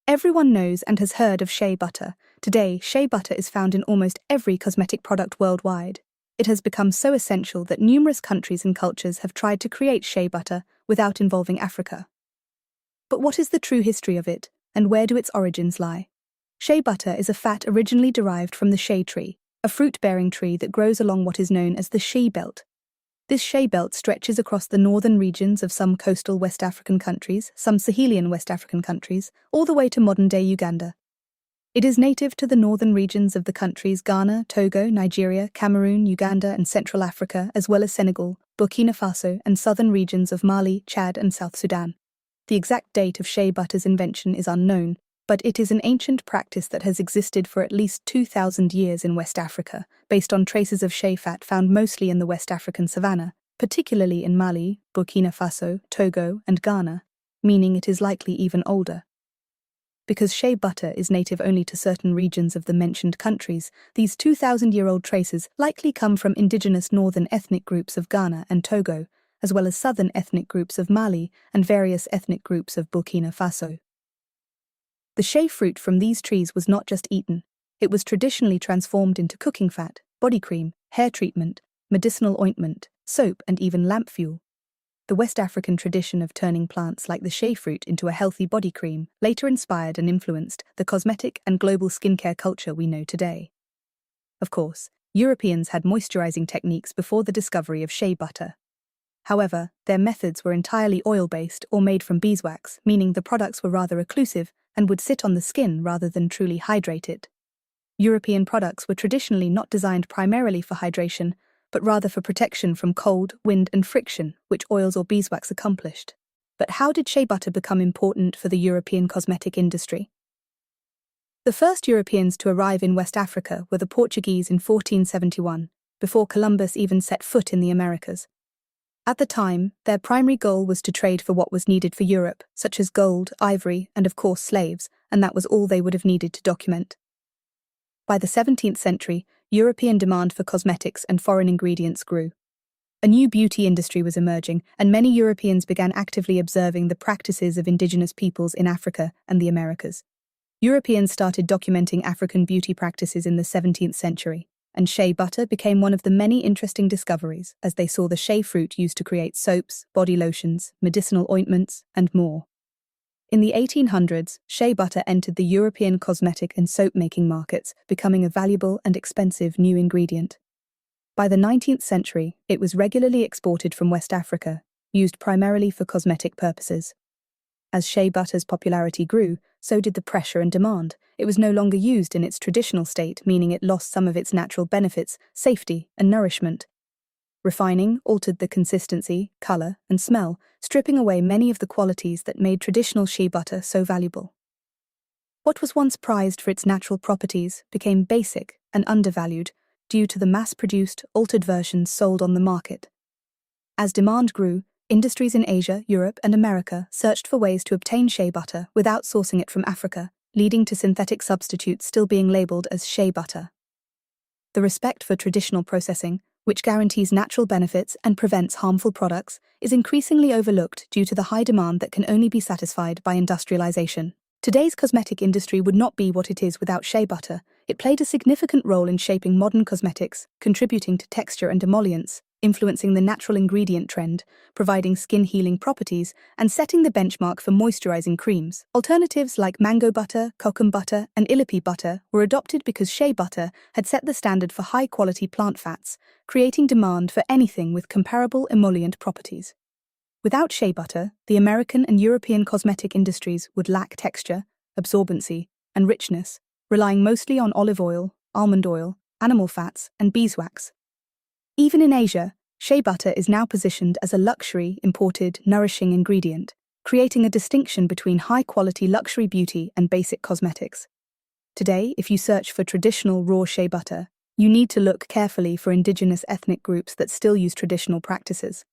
Everyone knows and has heard of shea butter. Today, shea butter is found in almost every cosmetic product worldwide. It has become so essential that numerous countries and cultures have tried to create shea butter without involving Africa. But what is the true history of it, and where do its origins lie? Shea butter is a fat originally derived from the shea tree, a fruit-bearing tree that grows along what is known as the Shea belt. This shea belt stretches across the northern regions of some coastal West African countries, some Sahelian West African countries, all the way to modern-day Uganda. It is native to the northern regions of the countries Ghana, Togo, Nigeria, Cameroon, Uganda, and Central Africa, as well as Senegal, Burkina Faso, and southern regions of Mali, Chad, and South Sudan. The exact date of shea butter's invention is unknown, but it is an ancient practice that has existed for at least 2,000 years in West Africa, based on traces of shea fat found mostly in the West African savanna, particularly in Mali, Burkina Faso, Togo, and Ghana, meaning it is likely even older. Because shea butter is native only to certain regions of the mentioned countries, these 2,000-year-old traces likely come from indigenous northern ethnic groups of Ghana and Togo, as well as southern ethnic groups of Mali and various ethnic groups of Burkina Faso. The shea fruit from these trees was not just eaten, it was traditionally transformed into cooking fat, body cream, hair treatment, medicinal ointment, soap, and even lamp fuel. The West African tradition of turning plants like the shea fruit into a healthy body cream later inspired and influenced the cosmetic and global skincare culture we know today. Of course, Europeans had moisturizing techniques before the discovery of shea butter. However, their methods were entirely oil-based or made from beeswax, meaning the products were rather occlusive and would sit on the skin rather than truly hydrate it. European products were traditionally not designed primarily for hydration, but rather for protection from cold, wind, and friction, which oils or beeswax accomplished. But how did shea butter become important for the European cosmetic industry? The first Europeans to arrive in West Africa were the Portuguese in 1471, before Columbus even set foot in the Americas. At the time, their primary goal was to trade for what was needed for Europe, such as gold, ivory, and of course slaves, and that was all they would have needed to document. By the 17th century, European demand for cosmetics and foreign ingredients grew. A new beauty industry was emerging, and many Europeans began actively observing the practices of indigenous peoples in Africa and the Americas. Europeans started documenting African beauty practices in the 17th century, and shea butter became one of the many interesting discoveries as they saw the shea fruit used to create soaps, body lotions, medicinal ointments, and more. In the 1800s, shea butter entered the European cosmetic and soap-making markets, becoming a valuable and expensive new ingredient. By the 19th century, it was regularly exported from West Africa, used primarily for cosmetic purposes. As shea butter's popularity grew, so did the pressure and demand. It was no longer used in its traditional state, meaning it lost some of its natural benefits, safety, and nourishment. Refining altered the consistency, color, and smell, stripping away many of the qualities that made traditional shea butter so valuable. What was once prized for its natural properties became basic and undervalued due to the mass-produced, altered versions sold on the market. As demand grew, industries in Asia, Europe, and America searched for ways to obtain shea butter without sourcing it from Africa, leading to synthetic substitutes still being labeled as shea butter. The respect for traditional processing, which guarantees natural benefits and prevents harmful products, is increasingly overlooked due to the high demand that can only be satisfied by industrialization. Today's cosmetic industry would not be what it is without shea butter. It played a significant role in shaping modern cosmetics, contributing to texture and emollients, influencing the natural ingredient trend, providing skin-healing properties, and setting the benchmark for moisturizing creams. Alternatives like mango butter, kokum butter, and ilipi butter were adopted because shea butter had set the standard for high-quality plant fats, creating demand for anything with comparable emollient properties. Without shea butter, the American and European cosmetic industries would lack texture, absorbency, and richness, relying mostly on olive oil, almond oil, animal fats, and beeswax. Even in Asia, shea butter is now positioned as a luxury, imported, nourishing ingredient, creating a distinction between high-quality luxury beauty and basic cosmetics. Today, if you search for traditional raw shea butter, you need to look carefully for indigenous ethnic groups that still use traditional practices.